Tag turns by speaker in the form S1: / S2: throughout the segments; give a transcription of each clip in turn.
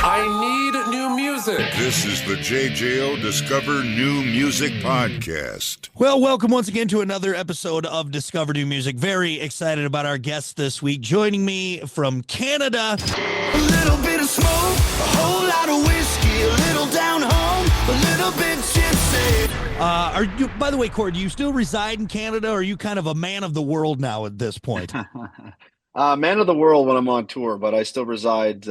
S1: I need new music.
S2: This is the JJO Discover New Music Podcast.
S3: Well, welcome once again to another episode of Discover New Music. Very excited about our guest this week. Joining me from Canada.
S4: A little bit of smoke, a whole lot of whiskey, a little down home, a little bit tipsy.
S3: Are you, by the way, Cory, do you still reside in Canada, or are you kind of a man of the world now at this point?
S5: Man of the world when I'm on tour, but I still reside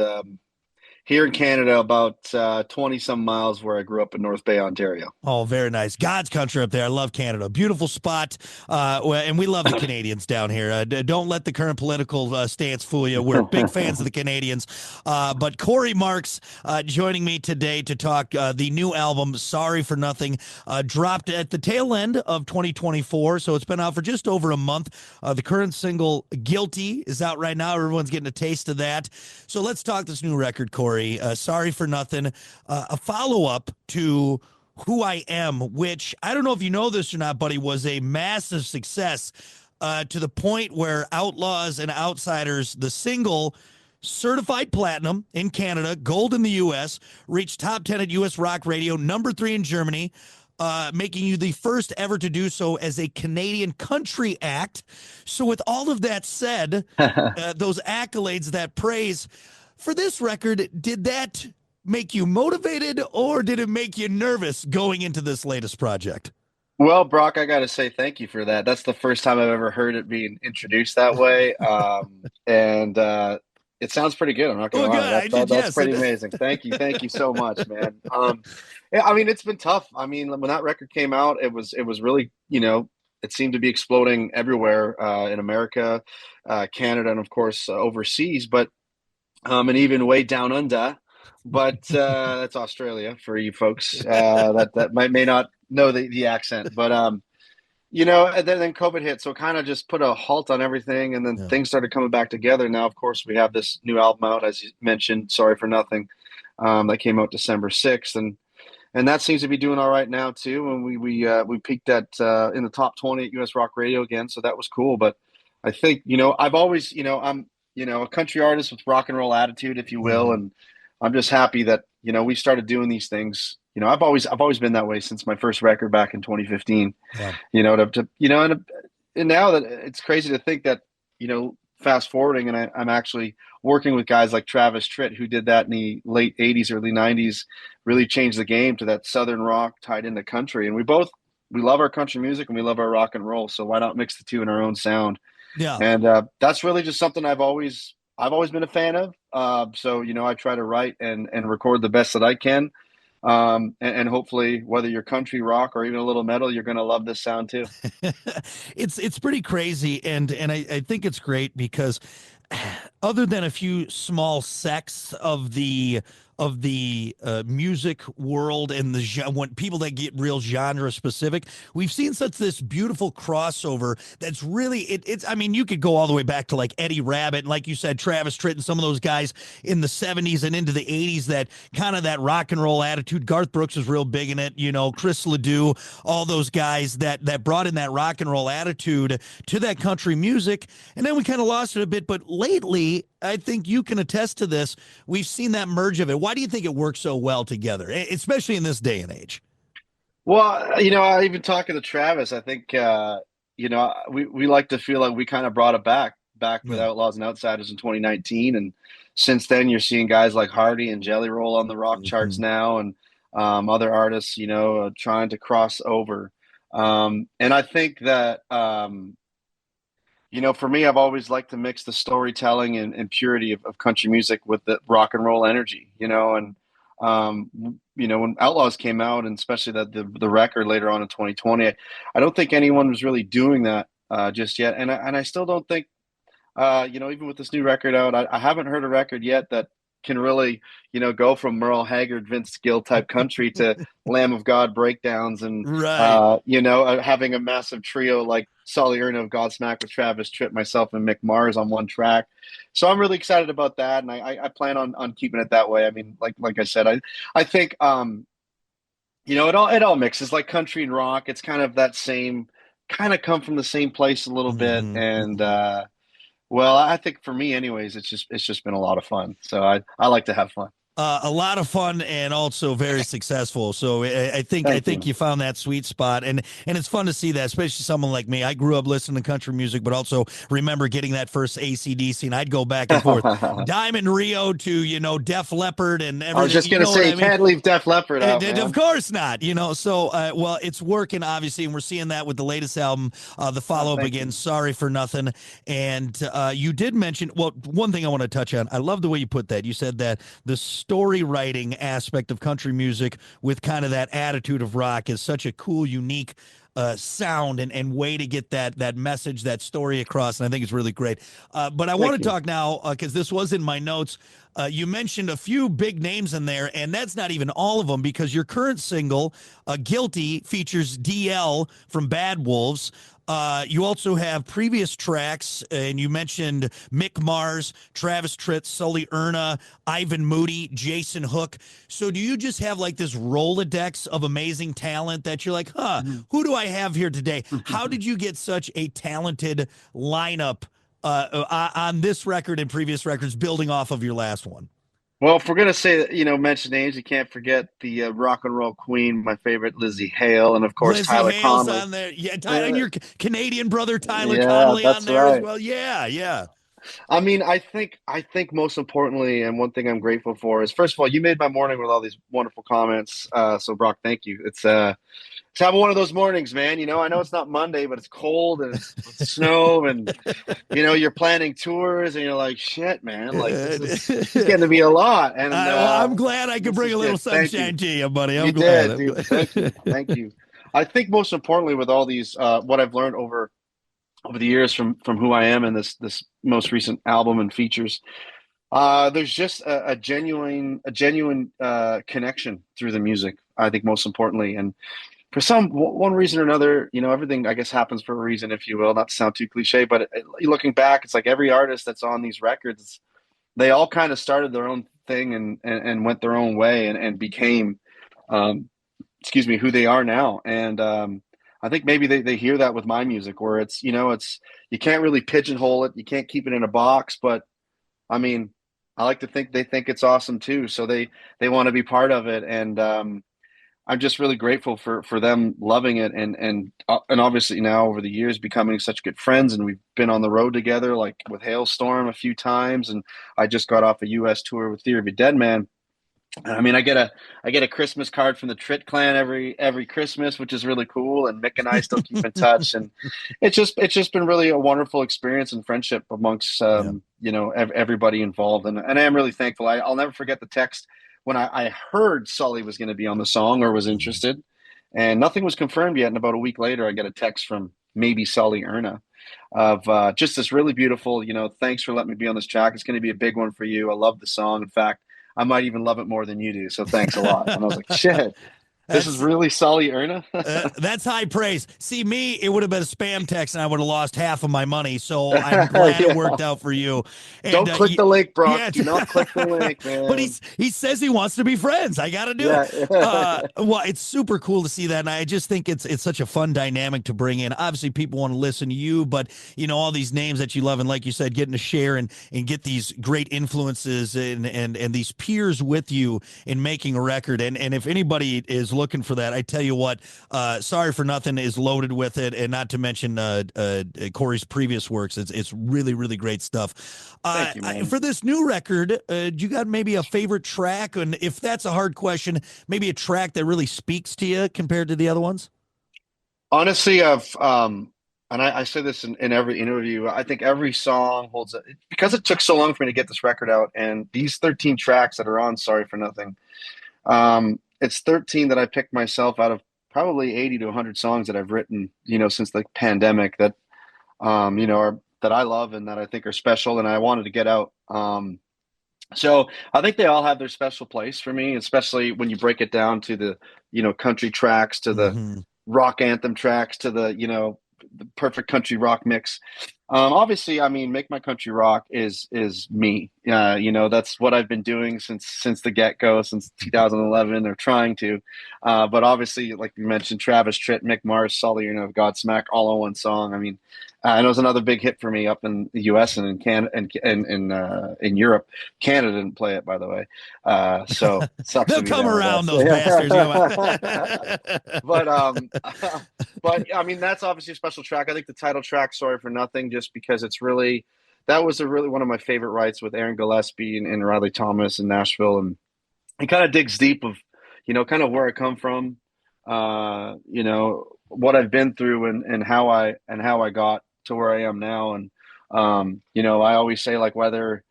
S5: here in Canada, about 20-some miles where I grew up in North Bay, Ontario.
S3: Oh, very nice. God's country up there. I love Canada. Beautiful spot. And we love the Canadians down here. Don't let the current political stance fool you. We're big fans of the Canadians. But Cory Marks joining me today to talk the new album, Sorry for Nothing, dropped at the tail end of 2024. So it's been out for just over a month. The current single, Guilty, is out right now. Everyone's getting a taste of that. So let's talk this new record, Cory. Sorry for Nothing, a follow-up to Who I Am, which I don't know if you know this or not, buddy, was a massive success to the point where Outlaws and Outsiders, the single, certified platinum in Canada, gold in the U.S., reached top 10 at U.S. rock radio, number 3 in Germany, making you the first ever to do so as a Canadian country act. So with all of that said, those accolades, that praise, for this record, did that make you motivated or did it make you nervous going into this latest project?
S5: Well, Brock, I got to say thank you for that. That's the first time I've ever heard it being introduced that way. And it sounds pretty good. I'm not going to lie. That's pretty amazing. Thank you. Thank you so much, man. Yeah, I mean, it's been tough. I mean, when that record came out, it was really, it seemed to be exploding everywhere in America, Canada, and of course, overseas. But and even way down under, but that's Australia for you folks that may not know the accent. But and then COVID hit, so it kind of just put a halt on everything, and then things started coming back together. Now, of course, we have this new album out, as you mentioned, Sorry for Nothing, that came out December 6th, and that seems to be doing all right now too. And we peaked at in the top 20 at US Rock Radio again, so that was cool. But I think I've always I'm a country artist with rock and roll attitude, if you will. And I'm just happy that, we started doing these things. I've always been that way since my first record back in 2015, and now that it's crazy to think that, fast forwarding, and I'm actually working with guys like Travis Tritt, who did that in the late 80s, early 90s, really changed the game to that Southern rock tied into country. And we love our country music and we love our rock and roll. So why not mix the two in our own sound?
S3: Yeah.
S5: And that's really just something I've always been a fan of. So, I try to write and record the best that I can. And hopefully, whether you're country, rock, or even a little metal, you're going to love this sound too.
S3: It's pretty crazy. And I think it's great because other than a few small sects of the music world and when people that get real genre specific, we've seen such this beautiful crossover that's really it's I mean, you could go all the way back to like Eddie Rabbitt and, like you said, Travis Tritt and some of those guys in the 70s and into the 80s, that kind of that rock and roll attitude. Garth Brooks was real big in it, Chris Ledoux, all those guys that brought in that rock and roll attitude to that country music. And then we kind of lost it a bit, but lately, I think you can attest to this, we've seen that merge of it. Why do you think it works so well together, especially in this day and age?
S5: Well, I even talking to Travis, I think, we like to feel like we kind of brought it back with Outlaws and Outsiders in 2019. And since then, you're seeing guys like Hardy and Jelly Roll on the rock charts now, and other artists, trying to cross over. And I think that, for me, I've always liked to mix the storytelling and purity of country music with the rock and roll energy, and when Outlaws came out, and especially the record later on in 2020, I don't think anyone was really doing that just yet. And I still don't think, even with this new record out, I haven't heard a record yet that can really, go from Merle Haggard, Vince Gill type country to Lamb of God breakdowns and, having a massive trio like Solly Erna of Godsmack with Travis Tritt, myself, and Mick Mars on one track. So I'm really excited about that. And I plan on keeping it that way. I mean, like I said, I think, it all mixes like country and rock. It's kind of that same, kind of come from the same place a little bit. And, well, I think for me anyways, it's just been a lot of fun. So I like to have fun.
S3: A lot of fun and also very successful. So I
S5: Thank
S3: think
S5: you.
S3: you found that sweet spot, and it's fun to see that, especially someone like me. I grew up listening to country music, but also remember getting that first AC/DC, and I'd go back and forth,
S5: I
S3: Diamond Rio to Def Leppard and
S5: was
S3: everything.
S5: just
S3: You
S5: gonna
S3: know what
S5: say,
S3: I
S5: you
S3: mean?
S5: can't leave Def Leppard out,
S3: Of
S5: man.
S3: course not, So, well, it's working obviously, and we're seeing that with the latest album, the
S5: Oh,
S3: follow up
S5: thank
S3: again.
S5: you.
S3: Sorry for nothing, and you did mention. Well, one thing I want to touch on. I love the way you put that. You said that the story writing aspect of country music with kind of that attitude of rock is such a cool, unique sound and way to get that message, that story across. And I think it's really great. But I want
S5: Thank
S3: to
S5: you.
S3: talk now because this was in my notes. You mentioned a few big names in there, and that's not even all of them because your current single, Guilty, features DL from Bad Wolves. You also have previous tracks, and you mentioned Mick Mars, Travis Tritt, Sully Erna, Ivan Moody, Jason Hook. So do you just have like this Rolodex of amazing talent that you're like, who do I have here today? How did you get such a talented lineup on this record and previous records building off of your last one?
S5: Well, if we're gonna say that, mention names, you can't forget the rock and roll queen, my favorite, Lizzie Hale, and of course
S3: Lizzie
S5: Tyler
S3: Hale's
S5: Conley.
S3: on there. Yeah, Tyler, and
S5: Uh,
S3: your Canadian brother Tyler
S5: yeah,
S3: Connolly on
S5: that's
S3: there as
S5: right.
S3: well. Yeah, yeah.
S5: I mean, I think most importantly, and one thing I'm grateful for is, first of all, you made my morning with all these wonderful comments. So Brock, thank you. It's having one of those mornings, man. I know it's not Monday, but it's cold and it's with snow, and you're planning tours, and you're like, shit, man, like this is getting to be a lot, and
S3: Well, I'm glad I could
S5: this
S3: bring
S5: is
S3: a little
S5: good. Thank you.
S3: sunshine to you, buddy.
S5: You
S3: I'm glad.
S5: did, dude. Thank you. Thank you. I think most importantly, with all these, what I've learned over the years from who I am and this most recent album and features, there's just a genuine connection through the music. I think most importantly, and for one reason or another, everything I guess happens for a reason, if you will. Not to sound too cliche, but looking back, it's like every artist that's on these records, they all kind of started their own thing and went their own way and became, um, excuse me, who they are now. And I think maybe they hear that with my music, where it's you can't really pigeonhole it, you can't keep it in a box, but I mean, I like to think they think it's awesome too, so they want to be part of it, and I'm just really grateful for them loving it, and obviously now over the years becoming such good friends, and we've been on the road together, like with Hailstorm a few times, and I just got off a U.S. tour with Theory of a Dead Man. I mean, I get a Christmas card from the Tritt Clan every Christmas, which is really cool. And Mick and I still keep in touch, and it's just been really a wonderful experience and friendship amongst
S3: Yeah.
S5: everybody involved. And I am really thankful. I'll never forget the text when I heard Sully was going to be on the song or was interested, and nothing was confirmed yet. And about a week later, I get a text from maybe Sully Erna of just this really beautiful, thanks for letting me be on this track. It's going to be a big one for you. I love the song. In fact, I might even love it more than you do. So thanks a lot. And I was like, shit, this is
S3: That's
S5: really Sully Erna.
S3: that's high praise. See, me, it would have been a spam text, and I would have lost half of my money. So I'm glad it
S5: Yeah.
S3: worked out for you. And
S5: Don't click the link, Brock.
S3: yeah,
S5: Do not click the link,
S3: but
S5: man.
S3: he says he wants to be friends. I got to do it.
S5: Yeah.
S3: Well, it's super cool to see that, and I just think it's such a fun dynamic to bring in. Obviously, people want to listen to you, but all these names that you love, and like you said, getting to share and get these great influences and these peers with you in making a record. And if anybody is looking for that, I tell you what, Sorry for Nothing is loaded with it, and not to mention Cory's previous works. It's really, really great stuff.
S5: Thank you, man.
S3: For this new record, do you got maybe a favorite track? And if that's a hard question, maybe a track that really speaks to you compared to the other ones?
S5: Honestly, and I say this in every interview, I think every song holds it because it took so long for me to get this record out. And these 13 tracks that are on Sorry for Nothing, it's 13 that I picked myself out of probably 80 to 100 songs that I've written, since the pandemic that, are that I love and that I think are special and I wanted to get out. So I think they all have their special place for me, especially when you break it down to the, country tracks, to the
S3: Mm-hmm.
S5: rock anthem tracks, to the perfect country rock mix. Obviously, I mean, Make My Country Rock is me. that's what I've been doing since the get-go, since 2011, or trying to. But obviously, like you mentioned, Travis Tritt, Mick Mars, All the Year of Godsmack, all in one song. I mean, and it was another big hit for me up in the U.S. and in Canada and in Europe. Canada didn't play it, by the way. So sucks.
S3: They'll come around, those bastards.
S5: But I mean, that's obviously a special track. I think the title track, "Sorry for Nothing," just because that was really one of my favorite writes with Aaron Gillespie and Riley Thomas in Nashville, and it kind of digs deep of, kind of where I come from, what I've been through and how I got to where I am now. And, I always say, like, whether,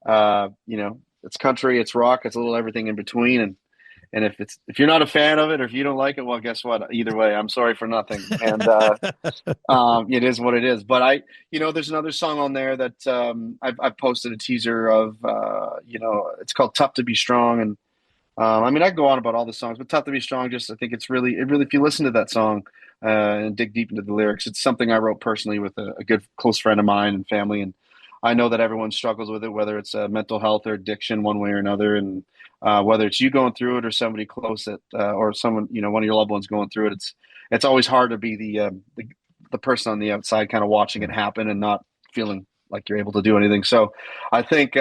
S5: it's country, it's rock, it's a little everything in between. And if you're not a fan of it, or if you don't like it, well, guess what? Either way, I'm sorry for nothing. And it is what it is. But there's another song on there that I've posted a teaser of. It's called "Tough to Be Strong." And I mean, I can go on about all the songs, but "Tough to Be Strong," I think it really, if you listen to that song and dig deep into the lyrics, it's something I wrote personally with a good close friend of mine and family. And I know that everyone struggles with it, whether it's mental health or addiction, one way or another. And whether it's you going through it or somebody close or someone, one of your loved ones going through it, it's always hard to be the person on the outside kind of watching it happen and not feeling like you're able to do anything. So I think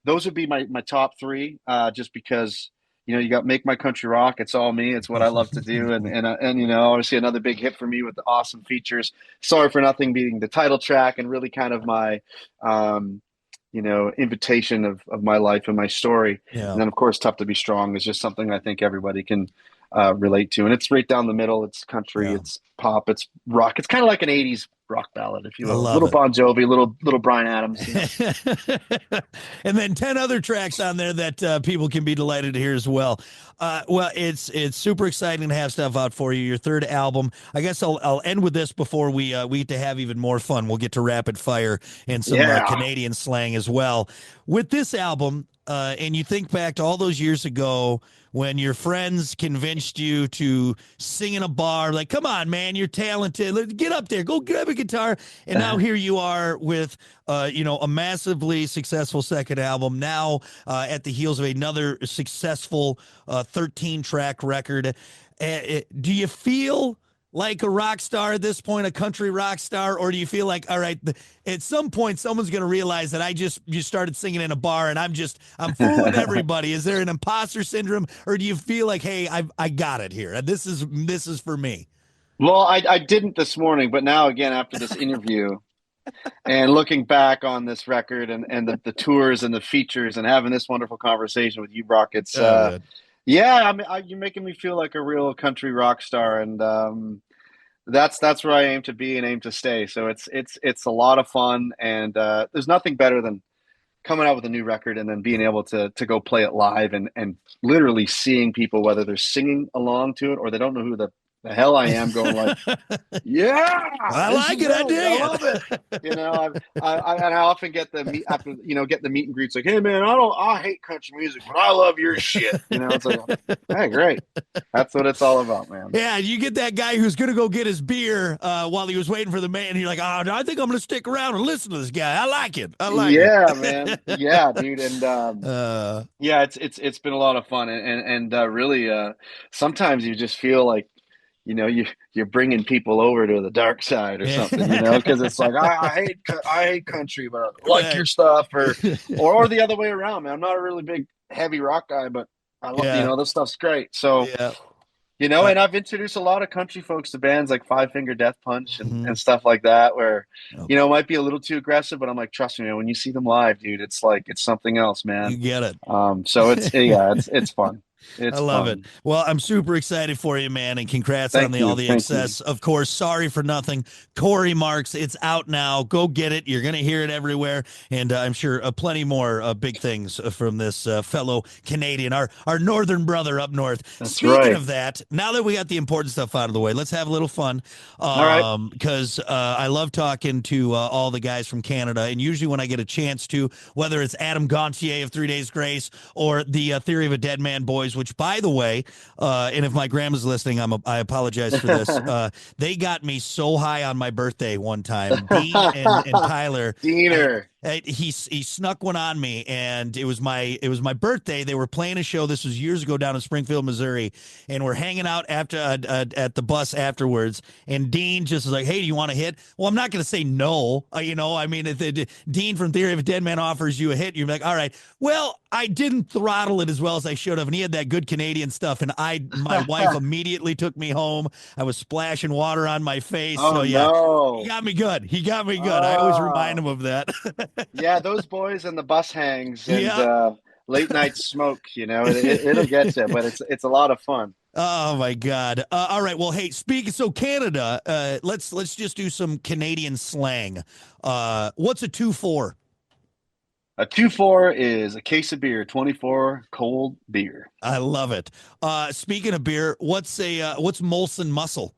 S5: those would be my top three, just because, you got "Make My Country Rock." It's all me. It's what I love to do. And obviously another big hit for me with the awesome features, "Sorry for Nothing" being the title track and really kind of my, invitation of my life and my story.
S3: Yeah.
S5: And then, of course, "Tough to Be Strong" is just something I think everybody can relate to. And it's right down the middle. It's country, It's pop, it's rock. It's kind of like an 80s rock ballad, if you will. A little Bon Jovi, little Bryan Adams.
S3: And then 10 other tracks on there that people can be delighted to hear as well. Well, it's super exciting to have stuff out for you. Your third album. I guess I'll end with this before we get to have even more fun. We'll get to rapid fire and some Canadian slang as well. With this album, and you think back to all those years ago when your friends convinced you to sing in a bar, like, come on, man, you're talented. Get up there, go grab a guitar. And now here you are with, a massively successful second album. Now at the heels of another successful 13-track record. Do you feel like a rock star at this point, a country rock star, or do you feel like, all right, at some point someone's going to realize that you started singing in a bar and I'm fooling everybody? Is there an imposter syndrome, or do you feel like, hey, I got it here, this is for me?
S5: Well, I didn't this morning, but now again after this interview and looking back on this record and the tours and the features and having this wonderful conversation with you, Brock, it's yeah, I mean, you're making me feel like a real country rock star, and that's where I aim to be and aim to stay. So it's a lot of fun, and there's nothing better than coming out with a new record and then being able to go play it live and literally seeing people, whether they're singing along to it or they don't know who the hell I am, going like, yeah,
S3: I like it. I dig it.
S5: I love it. I often get the meet and greets like, hey man, I hate country music, but I love your shit. It's like, hey, great. That's what it's all about, man.
S3: Yeah, you get that guy who's gonna go get his beer while he was waiting for the man. And you're like, oh, I think I'm gonna stick around and listen to this guy. I like it.
S5: Yeah, man. Yeah, dude. And it's been a lot of fun, and really, sometimes you just feel like, you're bringing people over to the dark side or something, because it's like, I hate country, but I like your stuff, or the other way around, man. I'm not a really big heavy rock guy, but I love, this stuff's great. So, and I've introduced a lot of country folks to bands like Five Finger Death Punch and stuff like that, where, it might be a little too aggressive, but I'm like, trust me, man, when you see them live, dude, it's like, it's something else, man.
S3: You get it.
S5: So it's fun.
S3: I love it. Well, I'm super excited for you, man, and congrats on all the success. Of course, Sorry for Nothing, Cory Marks. It's out now. Go get it. You're going to hear it everywhere, and I'm sure plenty more big things from this fellow Canadian, our northern brother up north. Speaking of that, now that we got the important stuff out of the way, let's have a little fun.
S5: All right.
S3: Because I love talking to all the guys from Canada, and usually when I get a chance to, whether it's Adam Gontier of 3 Days Grace or the Theory of a Dead Man Boys, which, by the way, and if my grandma's listening, I apologize for this. They got me so high on my birthday one time. Dean and Tyler.
S5: Diener.
S3: He snuck one on me, and it was my birthday. They were playing a show. This was years ago down in Springfield, Missouri, and we're hanging out after at the bus afterwards. And Dean just was like, "Hey, do you want a hit?" Well, I'm not going to say no. I mean, Dean from Theory of a Dead Man offers you a hit, you're like, "All right." Well, I didn't throttle it as well as I should have, and he had that good Canadian stuff. And my wife immediately took me home. I was splashing water on my face.
S5: Oh
S3: So yeah,
S5: no.
S3: he got me good. He got me good. I always remind him of that.
S5: Yeah, those boys and the bus hangs and
S3: Yeah.
S5: late night smoke, it'll get you, but it's a lot of fun.
S3: Oh my God. All right. Well, hey, so Canada, let's just do some Canadian slang. What's a 2-4?
S5: A 2-4 is a case of beer, 24 cold beer.
S3: I love it. Speaking of beer, what's Molson Muscle?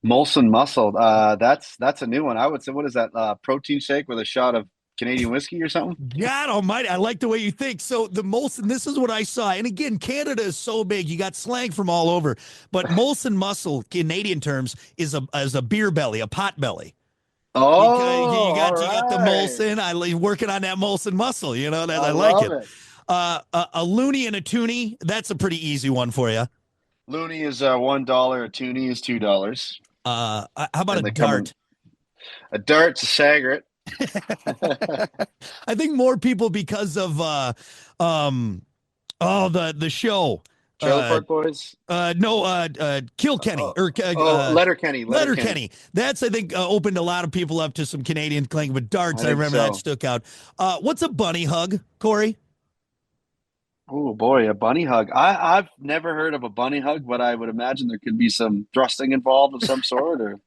S5: Molson Muscle. That's a new one. I would say, what is that? Protein shake with a shot of Canadian whiskey or something?
S3: God almighty. I like the way you think. So the Molson, this is what I saw. And again, Canada is so big. You got slang from all over. But Molson Muscle, Canadian terms, is a beer belly, a pot belly.
S5: Oh,
S3: you got the Molson. I working on that Molson Muscle. I like it. A loony and a toonie. That's a pretty easy one for you.
S5: Loony is $1. A toonie is $2.
S3: How about a dart?
S5: A dart's a sagret.
S3: I think more people because of the show.
S5: Trailer Park Boys?
S3: Kilkenny or
S5: Letterkenny.
S3: Letterkenny. That's, I think, opened a lot of people up to some Canadian clang, but darts, I remember that stuck out. What's a bunny hug, Corey?
S5: Oh boy, a bunny hug. I've never heard of a bunny hug, but I would imagine there could be some thrusting involved of some sort. Or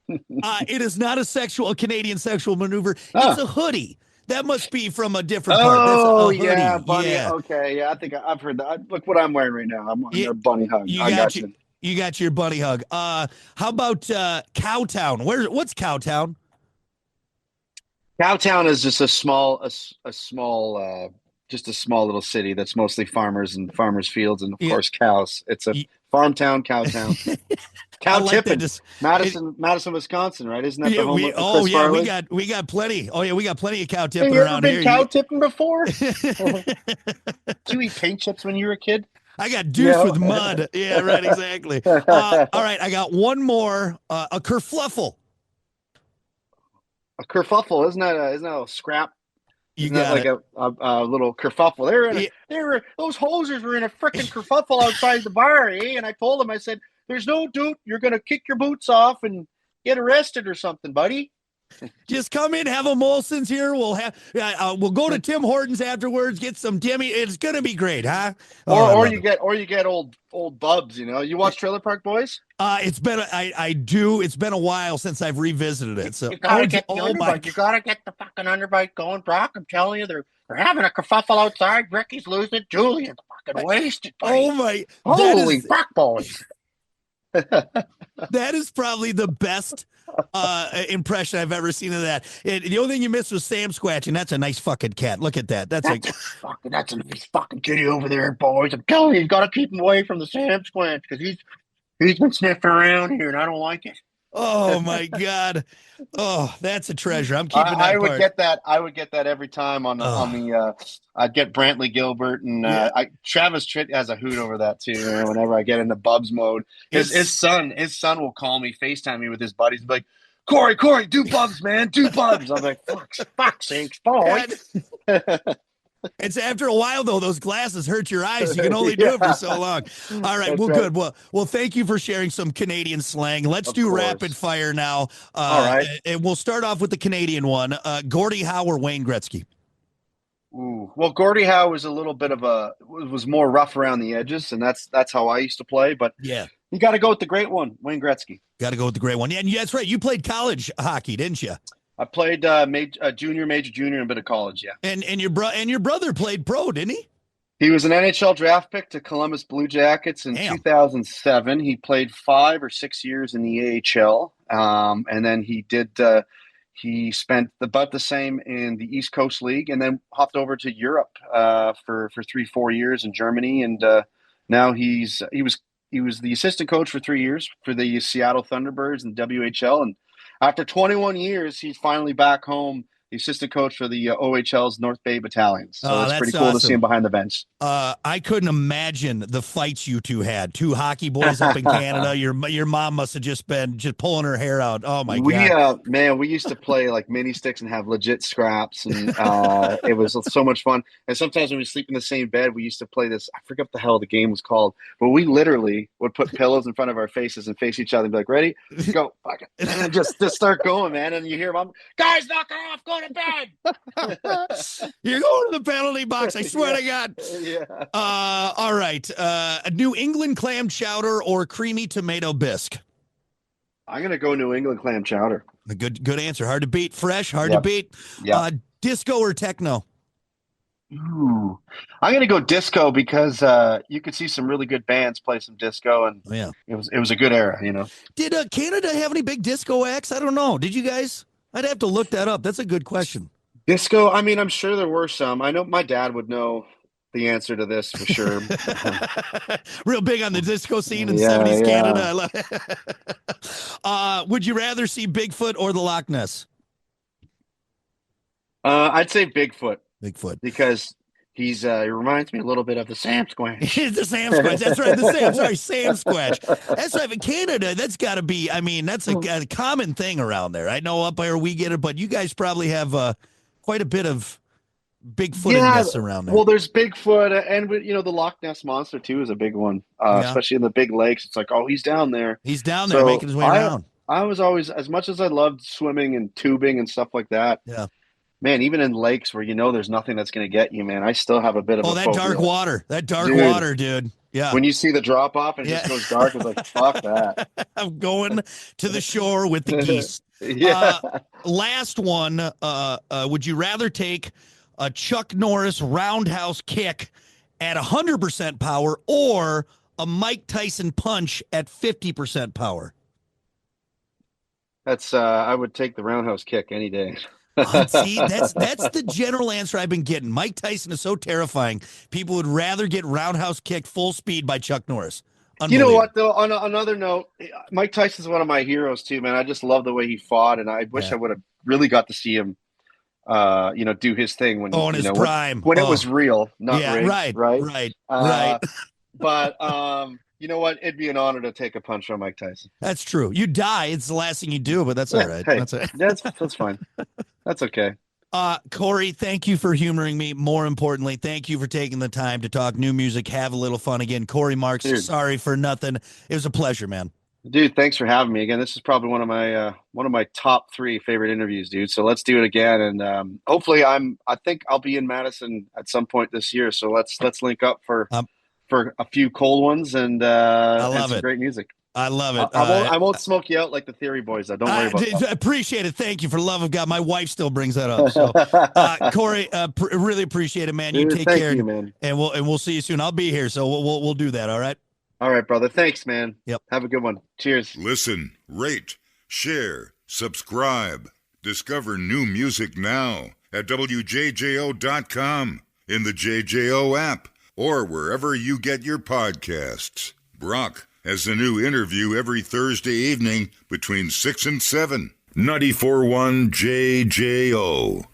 S3: it is not a Canadian sexual maneuver. It's a hoodie. That must be from a different part.
S5: Oh, yeah, bunny. Yeah. Okay, yeah, I think I've heard that. Look what I'm wearing right now. I'm wearing a bunny hug. I got you.
S3: You got your bunny hug. How about Cowtown? What's Cowtown?
S5: Cowtown is just a small little city that's mostly farmers and farmers' fields and, of course, cows. It's a farm town, cow town. Cow tipping. Madison, Wisconsin, right? Isn't that the home of Chris Farley?
S3: we got plenty. Oh yeah, we got plenty of cow tipping
S5: you
S3: around
S5: ever
S3: here.
S5: Been cow tipping before? Did you eat paint chips when you were a kid?
S3: I got deuced with mud. Yeah, right, exactly. All right, I got one more. A kerfluffle.
S5: A kerfuffle, isn't that a scrap?
S3: You got
S5: like a little kerfuffle. Those hosers were in a freaking kerfuffle outside the bar, eh? And I told them, I said, "There's no dude. You're gonna kick your boots off and get arrested or something, buddy."
S3: Just come in, have a Molson's here. We'll go to Tim Hortons afterwards, get some Timmy. It's gonna be great, huh?
S5: Or you get old bubs. You watch Trailer Park Boys?
S3: It's been I do. It's been a while since I've revisited it. So
S5: you gotta get the underbite. You gotta get the fucking underbite going, Brock. I'm telling you, they're having a kerfuffle outside. Ricky's losing it. Julian's fucking wasted. Buddy.
S3: Oh my!
S5: Holy fuck, boys!
S3: That is probably the best impression I've ever seen of that. The only thing you missed was Sam scratching. That's a nice fucking cat. Look at that. That's a
S5: nice fucking kitty over there, boys. I'm telling you, you got to keep him away from the Sam squatch because he's been sniffing around here, and I don't like it.
S3: Oh my God! Oh, that's a treasure. I'm keeping that.
S5: I would get that every time on the. I'd get Brantley Gilbert and Travis Tritt has a hoot over that too. Whenever I get into Bubs mode, his son will call me, FaceTime me with his buddies, and be like, Corey, do Bubs, man, do Bubs. I'm like, fuck sakes, boy.
S3: It's after a while though, those glasses hurt your eyes. You can only do it for so long. All right, good. Well, thank you for sharing some Canadian slang. Let's do rapid fire now.
S5: All right,
S3: and we'll start off with the Canadian one. Gordie Howe or Wayne Gretzky?
S5: Ooh, well, Gordie Howe was a little bit of was more rough around the edges, and that's how I used to play. But
S3: yeah,
S5: you got to go with the great one, Wayne Gretzky.
S3: Got to go with the great one. Yeah, and that's right. You played college hockey, didn't you?
S5: I played junior, major, junior, and a bit of college. Yeah.
S3: And your brother played pro, didn't he?
S5: He was an NHL draft pick to Columbus Blue Jackets in 2007. He played 5 or 6 years in the AHL, and then he spent about the same in the East Coast League, and then hopped over to Europe for 3-4 years in Germany, and now he was the assistant coach for 3 years for the Seattle Thunderbirds and WHL, and after 21 years, he's finally back home the assistant coach for the OHL's North Bay Battalions. So it's pretty cool
S3: awesome
S5: to see him behind the bench.
S3: I couldn't imagine the fights you two had. Two hockey boys up in Canada. Your mom must have just been pulling her hair out. Oh my God.
S5: Man, we used to play like mini sticks and have legit scraps, and it was so much fun. And sometimes when we sleep in the same bed, we used to play this. I forget what the hell the game was called, but we literally would put pillows in front of our faces and face each other and be like, "Ready, go, fuck it," and then just start going, man. And you hear mom, "Guys, knock her off, go to bed."
S3: You're going to the penalty box. I swear to God.
S5: Yeah.
S3: All right. A New England clam chowder or creamy tomato bisque?
S5: I'm gonna go New England clam chowder.
S3: A good answer. Hard to beat. Fresh. Hard to beat. Disco or techno?
S5: Ooh, I'm gonna go disco because you could see some really good bands play some disco, and it was a good era.
S3: Did Canada have any big disco acts? I don't know. Did you guys? I'd have to look that up. That's a good question.
S5: Disco. I mean, I'm sure there were some. I know my dad would know the answer to this for sure.
S3: Real big on the disco scene in 70s Canada. I love it. Would you rather see Bigfoot or the Loch Ness?
S5: I'd say Bigfoot.
S3: Bigfoot.
S5: Because he reminds me a little bit of the Sam Squatch.
S3: The Sam Squatch. That's right. Sam Squatch. That's right. In Canada, that's got to be, I mean, that's a common thing around there. I know up there we get it, but you guys probably have quite a bit of Bigfootedness around there.
S5: Well, there's Bigfoot, and the Loch Ness Monster too is a big one, especially in the big lakes. It's like, oh, he's down there.
S3: He's down there making his way around.
S5: I was always, as much as I loved swimming and tubing and stuff like that.
S3: Yeah.
S5: Man, even in lakes where there's nothing that's going to get you, man, I still have a bit of a phobia.
S3: Dark water. That dark water, dude. Yeah.
S5: When you see the drop off and it just goes dark, it's like, fuck that.
S3: I'm going to the shore with the geese. Last one. Would you rather take a Chuck Norris roundhouse kick at 100% power or a Mike Tyson punch at 50% power?
S5: That's I would take the roundhouse kick any day.
S3: See, that's the general answer I've been getting. Mike Tyson is so terrifying. People would rather get roundhouse kicked full speed by Chuck Norris.
S5: You know what, though? On another note, Mike Tyson's one of my heroes too, man. I just love the way he fought, and I wish I would have really got to see him, do his thing when
S3: in his prime,
S5: when it was real, not rigged,
S3: right.
S5: But you know what? It'd be an honor to take a punch from Mike Tyson.
S3: That's true. You die; it's the last thing you do, but that's all right.
S5: Hey, that's fine. That's okay.
S3: Cory, thank you for humoring me. More importantly, thank you for taking the time to talk new music, have a little fun again. Cory Marks, sorry for nothing. It was a pleasure, man.
S5: Dude, thanks for having me again. This is probably one of my top 3 favorite interviews, dude. So let's do it again, and hopefully, I think I'll be in Madison at some point this year. So let's link up for a few cold ones and some great music.
S3: I love it.
S5: I won't smoke you out like the Theory Boys. Don't worry about that.
S3: Appreciate it. Thank you. For the love of God. My wife still brings that up. So, Cory, really appreciate it, man. You take care,
S5: man.
S3: And we'll see you soon. I'll be here, so we'll do that. All right.
S5: All right, brother. Thanks, man.
S3: Yep.
S5: Have a good one. Cheers.
S2: Listen, rate, share, subscribe. Discover new music now at WJJO.com, in the JJO app, or wherever you get your podcasts. Brock has a new interview every Thursday evening between 6 and 7. 94.1 JJO.